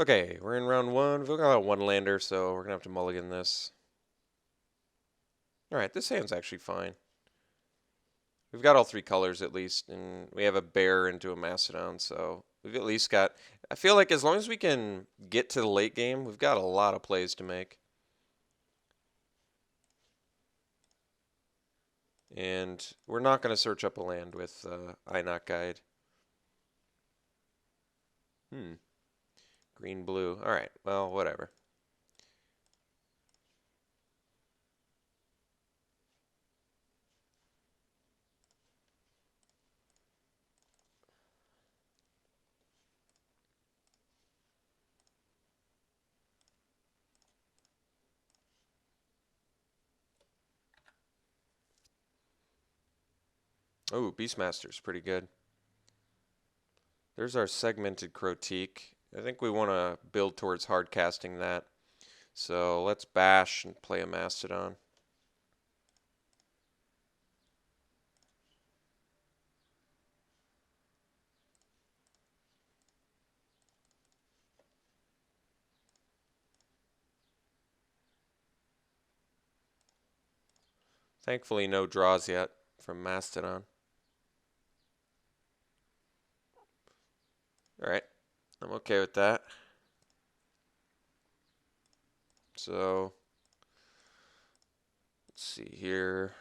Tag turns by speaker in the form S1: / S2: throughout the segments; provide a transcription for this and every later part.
S1: Okay, we're in round one. We've got a one lander, so we're gonna have to mulligan this. Alright, this hand's actually fine. We've got all three colors at least, and we have a bear into a mastodon, so we've at least got... I feel like as long as we can get to the late game, we've got a lot of plays to make. And we're not going to search up a land with INOC Guide. Green, blue. Alright, well, whatever. Oh, Beastmaster's pretty good. There's our segmented Crotique. I think we want to build towards hard casting that. So let's bash and play a Mastodon. Thankfully, no draws yet from Mastodon. Alright, I'm okay with that. So, let's see here.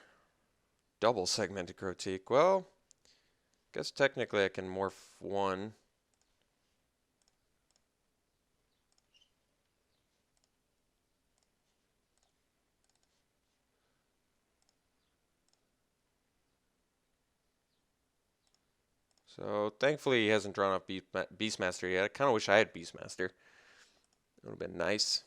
S1: Double segmented Crotique. Well, I guess technically I can morph one. So, thankfully he hasn't drawn up Beastmaster yet. I kind of wish I had Beastmaster. It would have been nice.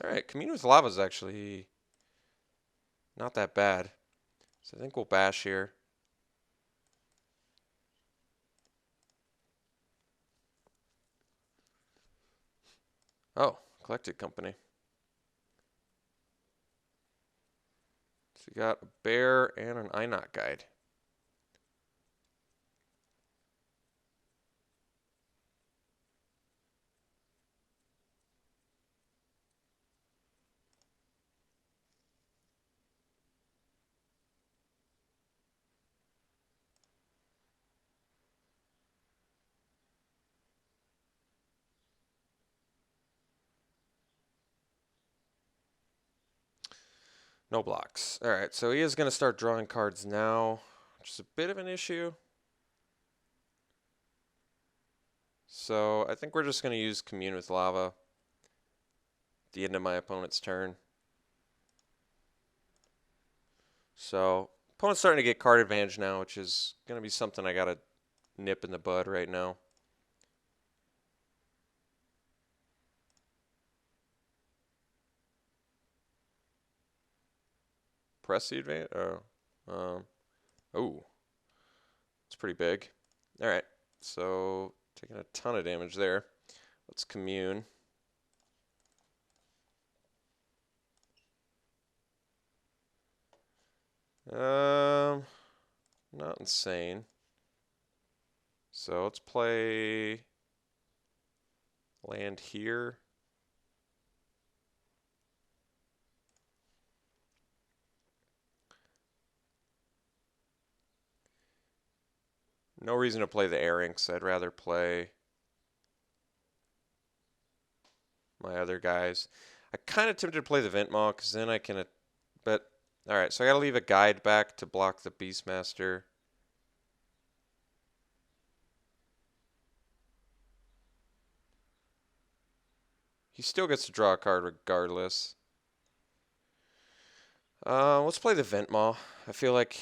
S1: Alright, Commune with Lava is actually not that bad. So I think we'll bash here. Oh, Collected Company. So we got a bear and an INOC Guide. No blocks. Alright, so he is going to start drawing cards now, which is a bit of an issue. So I think we're just going to use Commune with Lava at the end of my opponent's turn. So opponent's starting to get card advantage now, which is going to be something I got to nip in the bud right now. Press the advantage? Oh, it's pretty big. Alright, so taking a ton of damage there. Let's Commune. Not insane. So let's play land here. No reason to play the Arinx. I'd rather play my other guys. I kind of tempted to play the Ventmaw because then I can... But, alright, so I got to leave a guide back to block the Beastmaster. He still gets to draw a card regardless. Let's play the Ventmaw. I feel like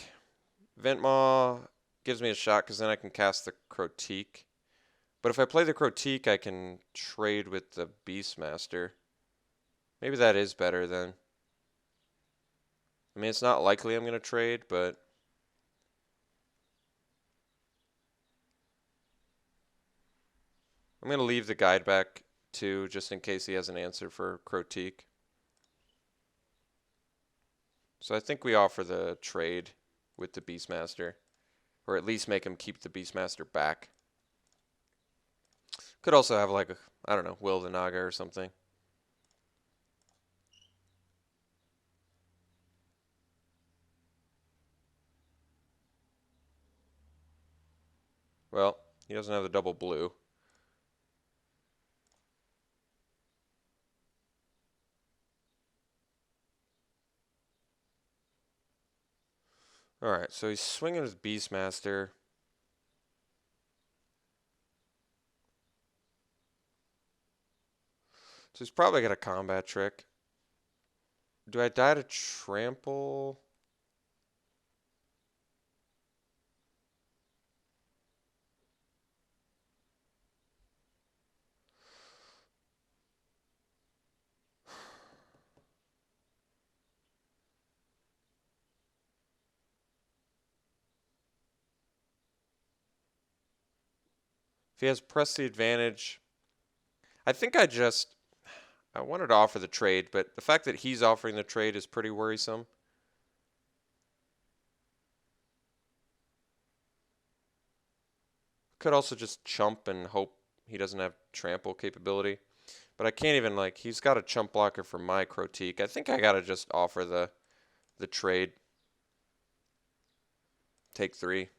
S1: Ventmaw gives me a shot because then I can cast the Crotique. But if I play the Crotique, I can trade with the Beastmaster. Maybe that is better then. I mean, it's not likely I'm going to trade, but... I'm going to leave the guide back too, just in case he has an answer for Crotique. So I think we offer the trade with the Beastmaster. Or at least make him keep the Beastmaster back. Could also have like, I don't know, Will the Naga or something. Well, he doesn't have the double blue. Alright, so he's swinging his Beastmaster. So he's probably got a combat trick. Do I die to trample? If he has press the advantage, I think I wanted to offer the trade, but the fact that he's offering the trade is pretty worrisome. Could also just chump and hope he doesn't have trample capability. But I can't even, like, he's got a chump blocker for my Crotique. I think I gotta just offer the trade. Take 3.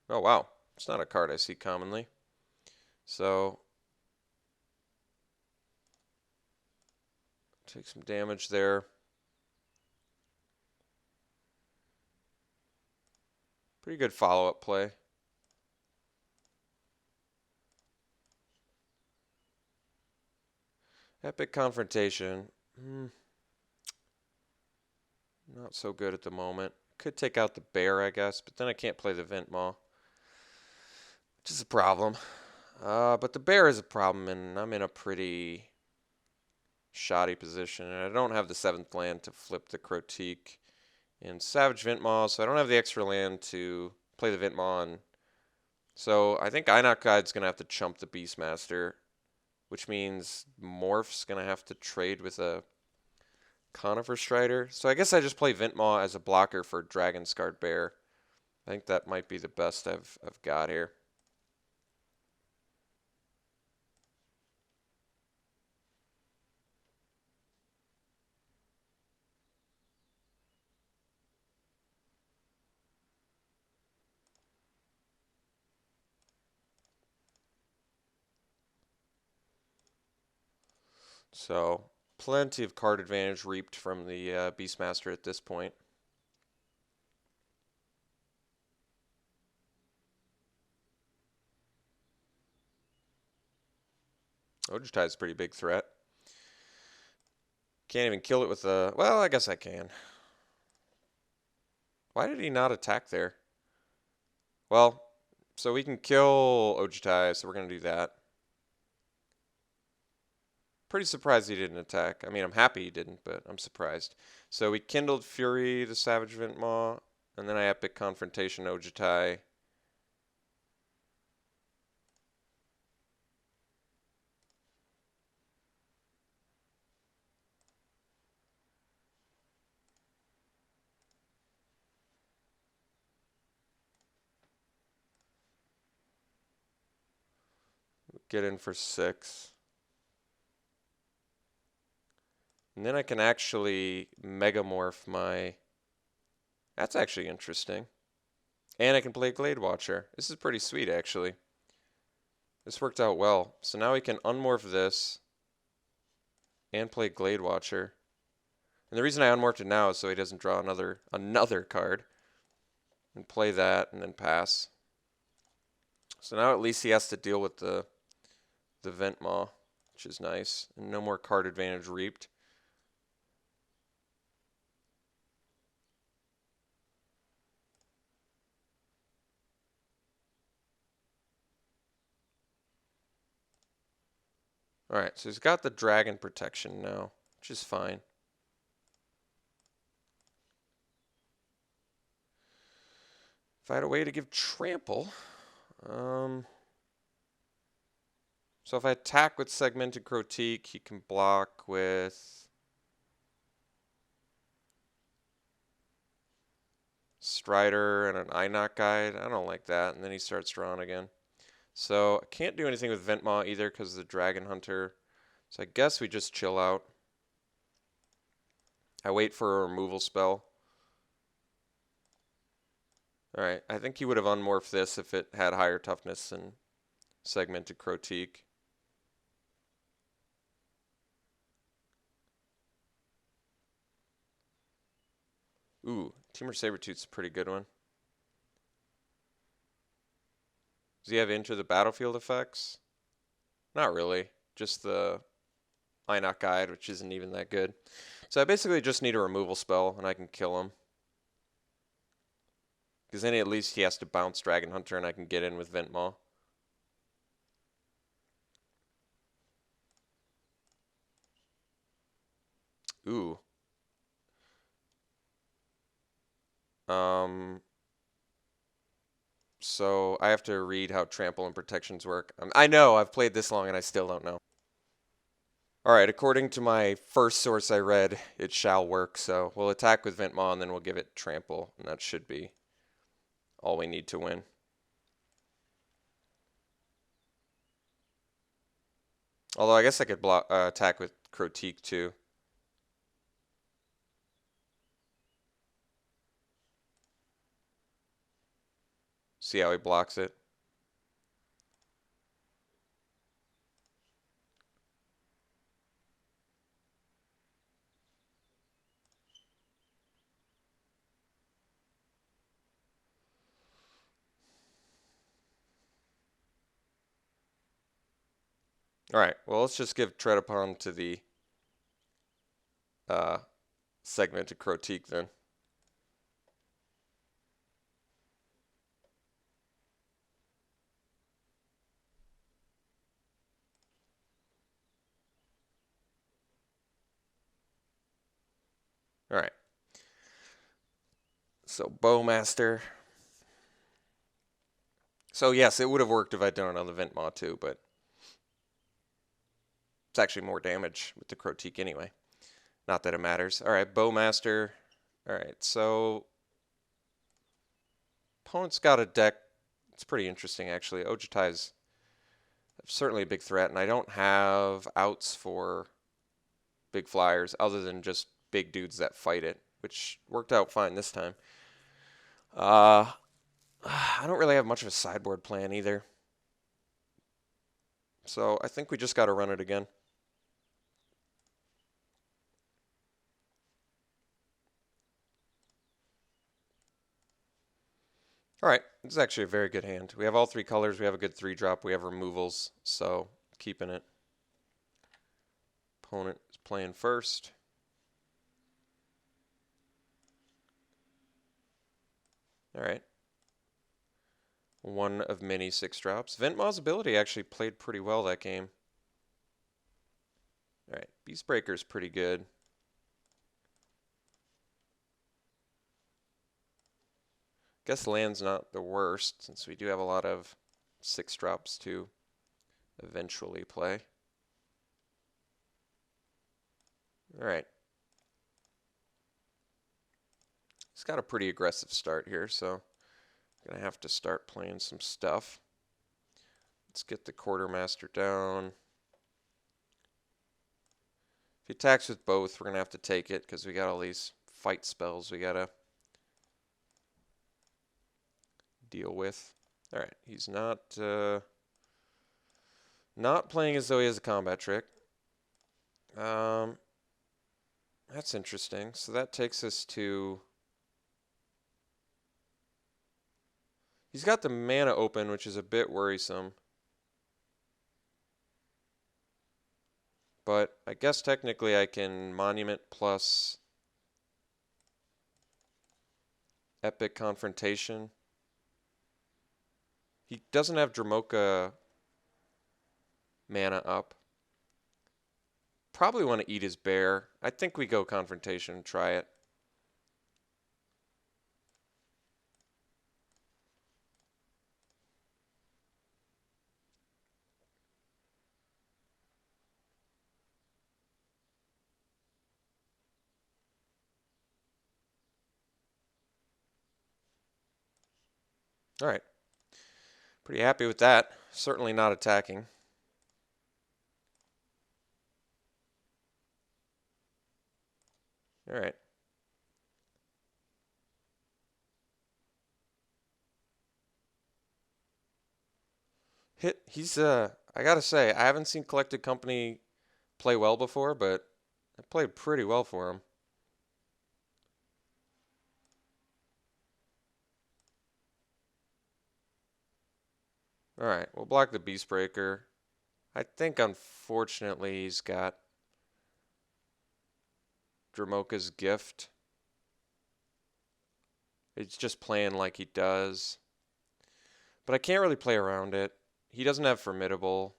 S1: Oh, wow. It's not a card I see commonly. So, take some damage there. Pretty good follow-up play. Epic Confrontation. Not so good at the moment. Could take out the bear, I guess, but then I can't play the Ventmaw, which is a problem. But the bear is a problem, and I'm in a pretty shoddy position. And I don't have the 7th land to flip the Crotique in Savage Ventmaw, so I don't have the extra land to play the Ventmaw. And so I think Einok Guide's going to have to chump the Beastmaster, which means Morph's going to have to trade with a Conifer Strider. So I guess I just play Ventmaw as a blocker for Dragon Scarred Bear. I think that might be the best I've got here. So plenty of card advantage reaped from the Beastmaster at this point. Ojutai is a pretty big threat. Can't even kill it with a... Well, I guess I can. Why did he not attack there? Well, so we can kill Ojutai, so we're going to do that. Pretty surprised he didn't attack. I mean, I'm happy he didn't, but I'm surprised. So we kindled Fury, the Savage Ventmaw, and then I Epic Confrontation Ojutai. Get in for 6. And then I can actually Megamorph my... That's actually interesting. And I can play Glade Watcher. This is pretty sweet, actually. This worked out well. So now we can unmorph this and play Glade Watcher. And the reason I unmorphed it now is so he doesn't draw another card. And play that and then pass. So now at least he has to deal with the Ventmaw, which is nice. And no more card advantage reaped. Alright, so he's got the dragon protection now, which is fine. If I had a way to give trample, so if I attack with Segmented Crotique, he can block with Strider and an eye knock guide. I don't like that. And then he starts drawing again. So I can't do anything with Ventmaw either because of the Dragon Hunter. So I guess we just chill out. I wait for a removal spell. Alright, I think he would have unmorphed this if it had higher toughness and segmented Crotique. Ooh, Temur Sabertooth's a pretty good one. Does he have Enter the Battlefield effects? Not really. Just the Eye Knock Guide, which isn't even that good. So I basically just need a removal spell, and I can kill him. Because then at least he has to bounce Dragon Hunter, and I can get in with Ventmaw. Ooh. So I have to read how Trample and Protections work. I know, I've played this long and I still don't know. Alright, according to my first source I read, it shall work. So we'll attack with Ventmaw and then we'll give it Trample. And that should be all we need to win. Although I guess I could attack with Crotique too. See how he blocks it. Alright, well let's just give Tread Upon to the segmented Crotique then. Alright. So Bowmaster. So yes, it would have worked if I'd done it on the Ventmaw too, but it's actually more damage with the Crotique anyway. Not that it matters. Alright, Bowmaster. Alright, so opponent's got a deck. It's pretty interesting actually. Ojutai's certainly a big threat, and I don't have outs for big flyers other than just big dudes that fight it, which worked out fine this time. I don't really have much of a sideboard plan either. So I think we just got to run it again. Alright, this is actually a very good hand. We have all three colors, we have a good 3-drop, we have removals, so keeping it. Opponent is playing first. Alright. One of many 6-drops. Ventmaw's ability actually played pretty well that game. Alright, Beastbreaker's pretty good. Guess land's not the worst, since we do have a lot of 6-drops to eventually play. Alright. He's got a pretty aggressive start here, so I'm going to have to start playing some stuff. Let's get the Quartermaster down. If he attacks with both, we're going to have to take it, because we got all these fight spells we got to deal with. Alright, he's not playing as though he has a combat trick. That's interesting. So that takes us to... He's got the mana open, which is a bit worrisome. But I guess technically I can Monument plus Epic Confrontation. He doesn't have Dramoka mana up. Probably want to eat his bear. I think we go Confrontation and try it. All right. Pretty happy with that. Certainly not attacking. All right. He's I gotta say, I haven't seen Collected Company play well before, but it played pretty well for him. All right, we'll block the Beast Breaker. I think unfortunately he's got Dramoka's Gift. He's just playing like he does. But I can't really play around it. He doesn't have Formidable.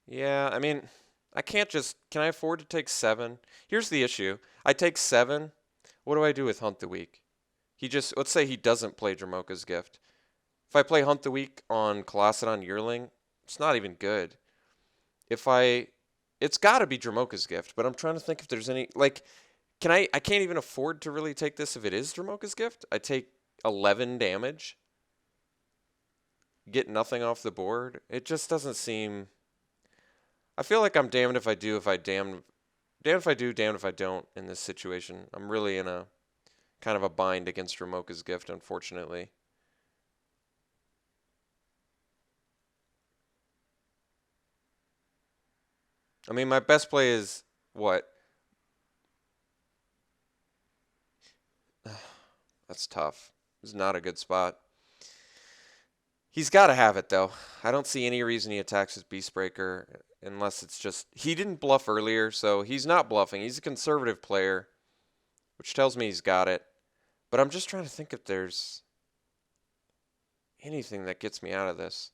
S1: Yeah, I mean, I can't just. Can I afford to take 7? Here's the issue. I take 7. What do I do with Hunt the Week? He just. Let's say he doesn't play Dramoka's Gift. If I play Hunt the Week on Colossadon Yearling, it's not even good. If I. It's got to be Dramoka's Gift, but I'm trying to think if there's any. Like, can I. I can't even afford to really take this if it is Dramoka's Gift. I take 11 damage, get nothing off the board. It just doesn't seem. I feel like I'm damned if I do, if I damned if I do, damned if I don't in this situation. I'm really in a kind of a bind against Dramoka's Gift, unfortunately. I mean, my best play is what? That's tough. This is not a good spot. He's got to have it, though. I don't see any reason he attacks his Beastbreaker unless it's just. He didn't bluff earlier, so he's not bluffing. He's a conservative player, which tells me he's got it. But I'm just trying to think if there's anything that gets me out of this.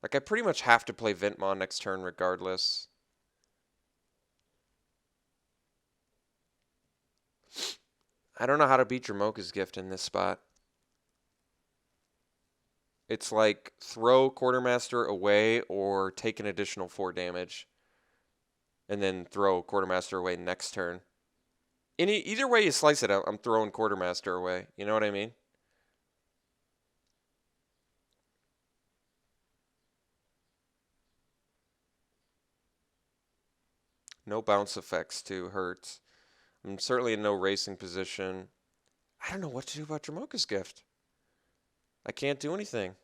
S1: Like, I pretty much have to play Ventmaw next turn regardless. I don't know how to beat Dramoka's Gift in this spot. It's like throw Quartermaster away or take an additional 4 damage. And then throw Quartermaster away next turn. Either way you slice it, I'm throwing Quartermaster away. You know what I mean? No bounce effects too hurts. I'm certainly in no racing position. I don't know what to do about Dramoka's Gift. I can't do anything.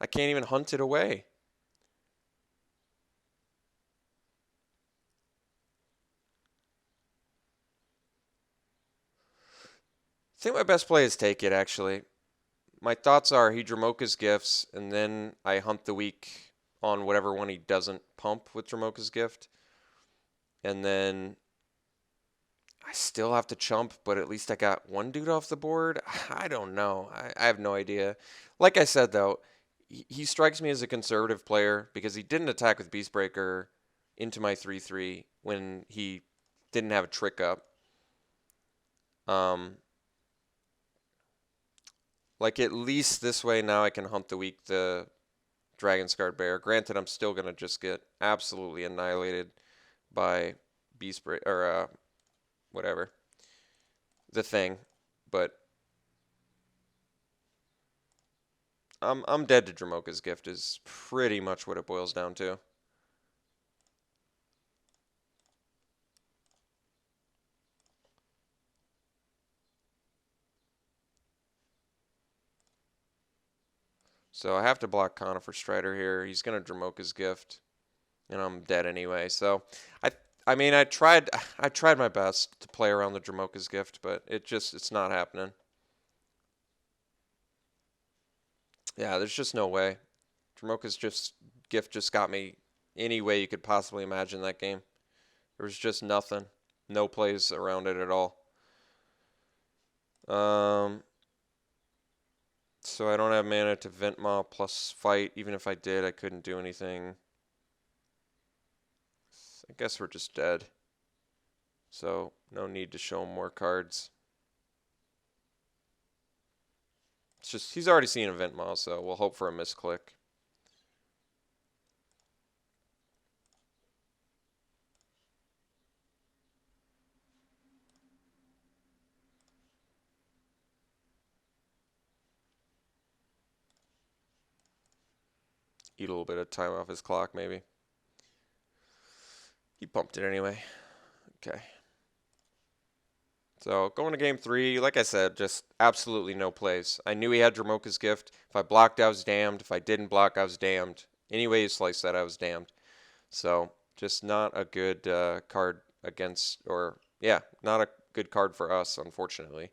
S1: I can't even hunt it away. I think my best play is take it, actually. My thoughts are he Dramoka's Gifts, and then I hunt the week on whatever one he doesn't pump with Dramoka's Gift. And then I still have to chump, but at least I got one dude off the board. I don't know. I have no idea. Like I said, though, he strikes me as a conservative player because he didn't attack with Beastbreaker into my 3-3 when he didn't have a trick up. Like at least this way now I can hunt the week the Dragon Scarred Bear. Granted, I'm still gonna just get absolutely annihilated by Beastbreaker or whatever the thing, but I'm dead to Dramoka's Gift is pretty much what it boils down to. So I have to block Conifer Strider here. He's gonna Dramoka's Gift, and I'm dead anyway. So I I mean I tried my best to play around the Dramoka's Gift, but it's not happening. Yeah, there's just no way. Dramoka's gift just got me any way you could possibly imagine that game. There was just nothing. No plays around it at all. Um, so I don't have mana to Ventmaw plus fight. Even if I did, I couldn't do anything. I guess we're just dead. So no need to show him more cards. It's just he's already seen a Ventmaw, so we'll hope for a misclick. eat a little bit of time off his clock, maybe. He pumped it anyway. Okay. So going to game 3, like I said, just absolutely no plays. I knew he had Dromoka's Gift. If I blocked, I was damned. If I didn't block, I was damned. Any way you slice that, I was damned. So just not a good card against, or yeah, not a good card for us, unfortunately.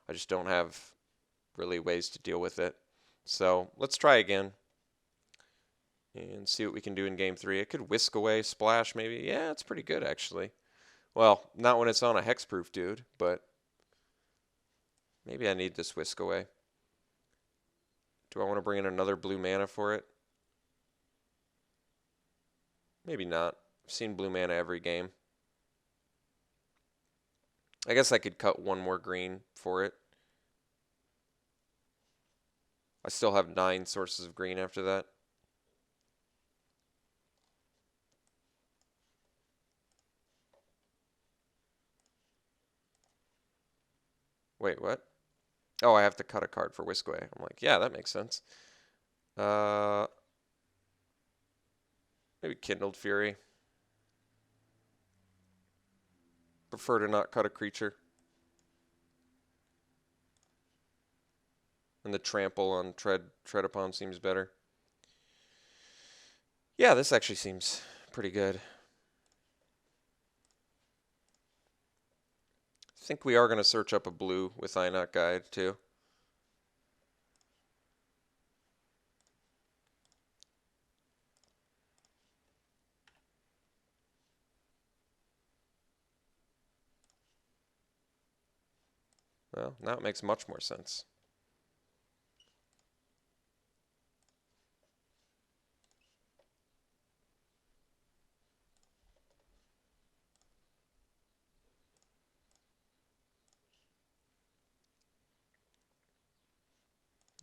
S1: I just don't have really ways to deal with it. So let's try again and see what we can do in game 3. It could whisk away, splash maybe. Yeah, it's pretty good actually. Well, not when it's on a hexproof dude, but maybe I need this whisk away. Do I want to bring in another blue mana for it? Maybe not. I've seen blue mana every game. I guess I could cut one more green for it. I still have 9 sources of green after that. Wait, what? Oh, I have to cut a card for Whisk Away. I'm like, yeah, that makes sense. Maybe Kindled Fury. Prefer to not cut a creature. And the trample on tread upon seems better. Yeah, this actually seems pretty good. I think we are going to search up a blue with Inot Guide too. Well, now it makes much more sense.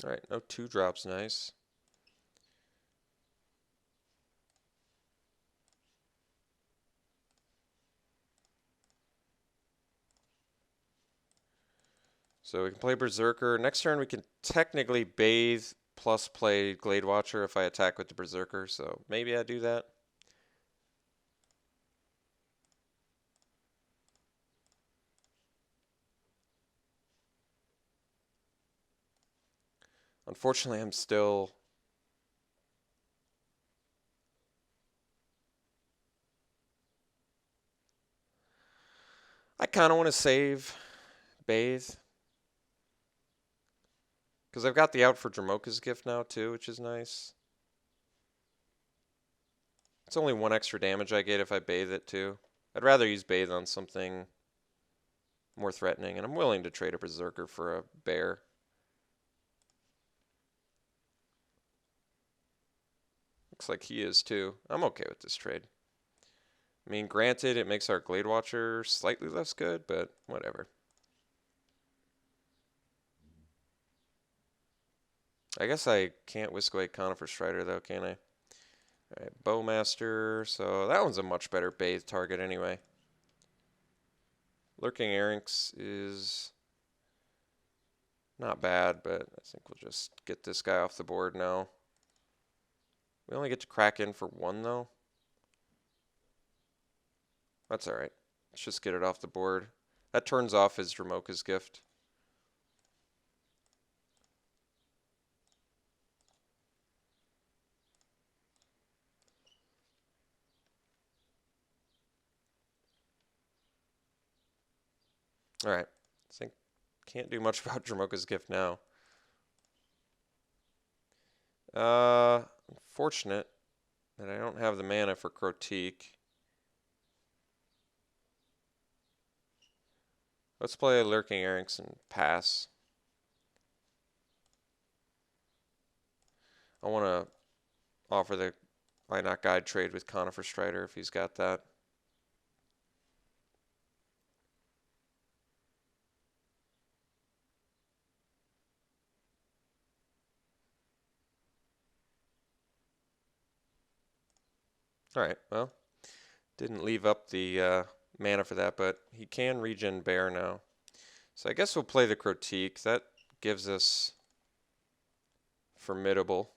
S1: Alright, no 2-drops, nice. So we can play Berserker. Next turn we can technically Bathe plus play Glade Watcher if I attack with the Berserker, so maybe I do that. Unfortunately, I'm still... I kind of want to save Bathe. Because I've got the out for Dromoka's Gift now too, which is nice. It's only 1 extra damage I get if I Bathe it too. I'd rather use Bathe on something more threatening, and I'm willing to trade a Berserker for a Bear. Looks like he is too. I'm okay with this trade. I mean, granted, it makes our Glade Watcher slightly less good, but whatever. I guess I can't Whisk Away Conifer Strider, though, can I? Alright, Bowmaster. So that one's a much better Bathe target anyway. Lurking Erynx is not bad, but I think we'll just get this guy off the board now. We only get to crack in for 1, though. That's alright. Let's just get it off the board. That turns off his Dromoka's Gift. Alright. I think can't do much about Dromoka's Gift now. Unfortunate that I don't have the mana for Crotique. Let's play Lurking Erynx and pass. I want to offer the Why Not Guide trade with Conifer Strider if he's got that. Alright, well, didn't leave up the mana for that, but he can regen Bear now. So I guess we'll play the Crotique. That gives us Formidable.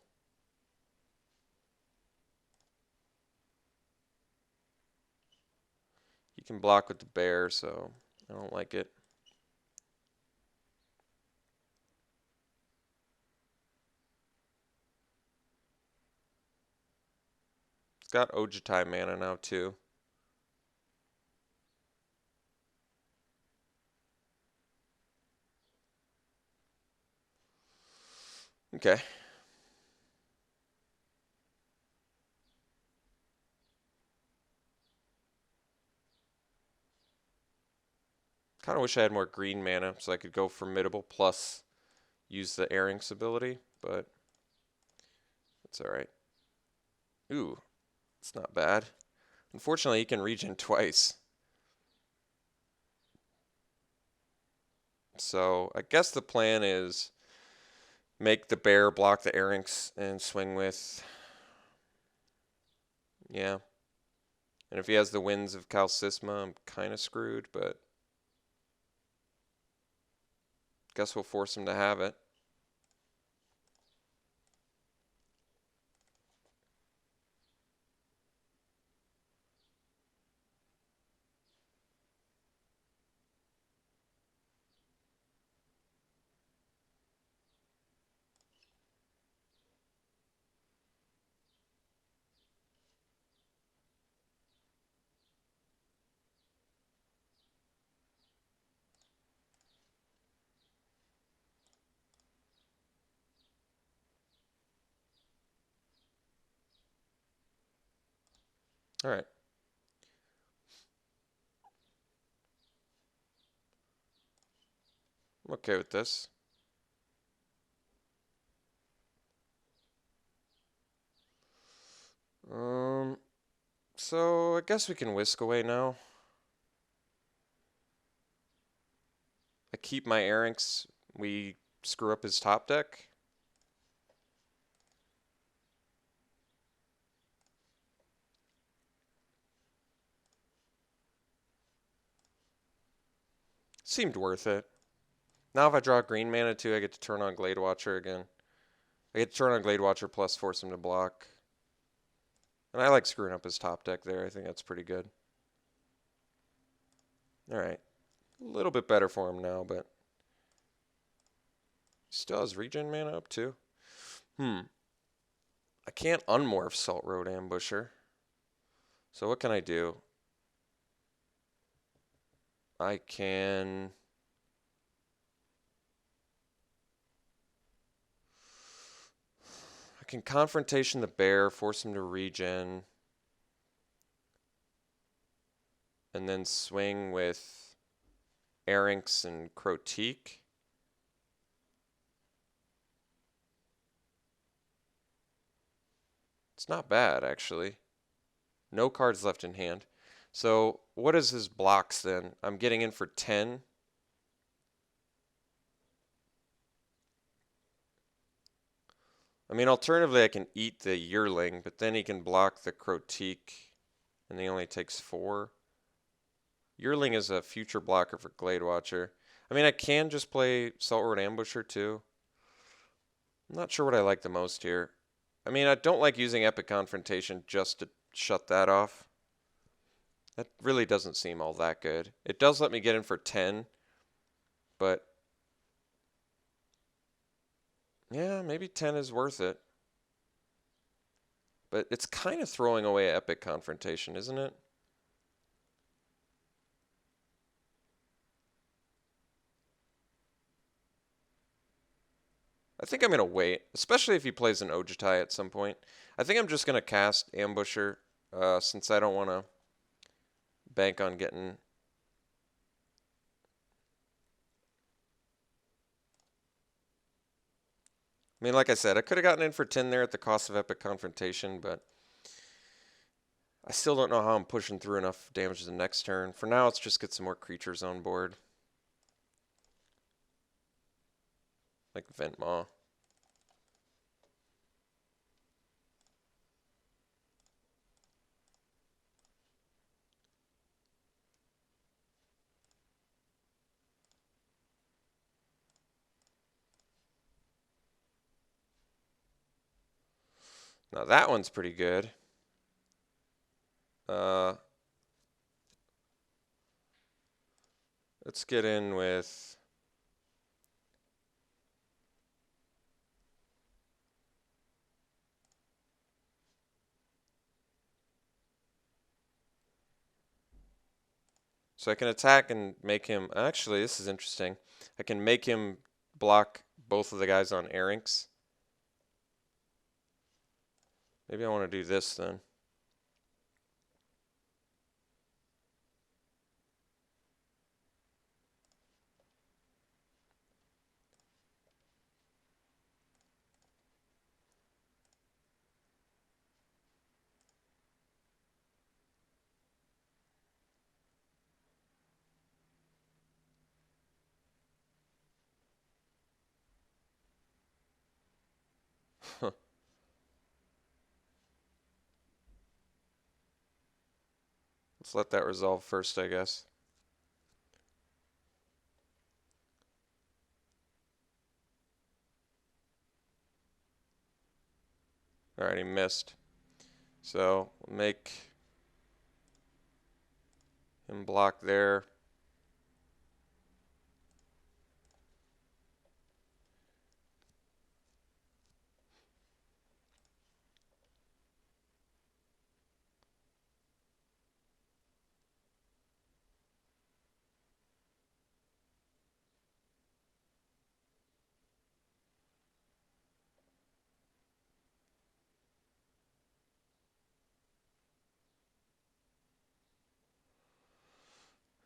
S1: You can block with the bear, so I don't like it. It's got Ojutai mana now too. Okay. Kind of wish I had more green mana so I could go Formidable plus use the Airings ability, but it's alright. Ooh, it's not bad. Unfortunately, he can regen twice. So I guess the plan is make the bear block the Airings and swing with... Yeah. And if he has the Winds of Calcisma, I'm kind of screwed, but... Guess we'll force him to have it. Alright. I'm okay with this. So I guess we can whisk away now. I keep my Airings. We screw up his top deck. Seemed worth it. Now if I draw green mana too, I get to turn on Glade Watcher again. I get to turn on Glade Watcher plus force him to block. And I like screwing up his top deck there. I think that's pretty good. Alright. A little bit better for him now, but... Still has regen mana up too. I can't unmorph Salt Road Ambusher. So what can I do? I can... Confrontation the bear, force him to regen. And then swing with Airings and Crotique. It's not bad, actually. No cards left in hand. So what is his blocks then? I'm getting in for 10. I mean, alternatively, I can eat the Yearling, but then he can block the Crotique, and he only takes 4. Yearling is a future blocker for Glade Watcher. I mean, I can just play Salt Road Ambusher too. I'm not sure what I like the most here. I mean, I don't like using Epic Confrontation just to shut that off. That really doesn't seem all that good. It does let me get in for 10, but yeah, maybe 10 is worth it. But it's kind of throwing away Epic Confrontation, isn't it? I think I'm going to wait, especially if he plays an Ojutai at some point. I think I'm just going to cast Ambusher since I don't want to bank on getting... I mean, like I said, I could have gotten in for 10 there at the cost of Epic Confrontation, but I still don't know how I'm pushing through enough damage the next turn. For now, let's just get some more creatures on board. Like Ventmaw. Now that one's pretty good. Let's get in with... So I can attack and make him... Actually, this is interesting. I can make him block both of the guys on Arinx. Maybe I want to do this then. Let's let that resolve first, I guess. Alright, he missed. So, make him block there.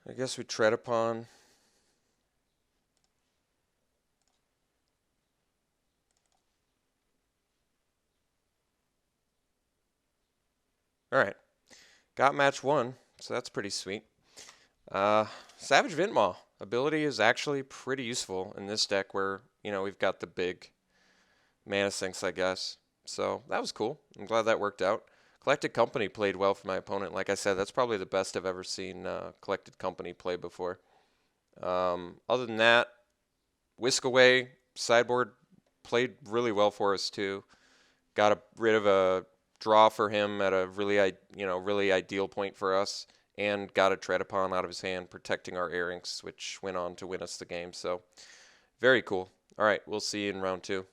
S1: I guess we tread upon. Alright. Got match 1, so that's pretty sweet. Savage Vintmaw. Ability is actually pretty useful in this deck where, you know, we've got the big mana sinks, I guess. So that was cool. I'm glad that worked out. Collected Company played well for my opponent. Like I said, that's probably the best I've ever seen Collected Company play before. Other than that, Whisk Away sideboard played really well for us too. Got rid of a draw for him at a really really ideal point for us, and got a Tread Upon out of his hand, protecting our Arinx, which went on to win us the game. So very cool. All right, we'll see you in round 2.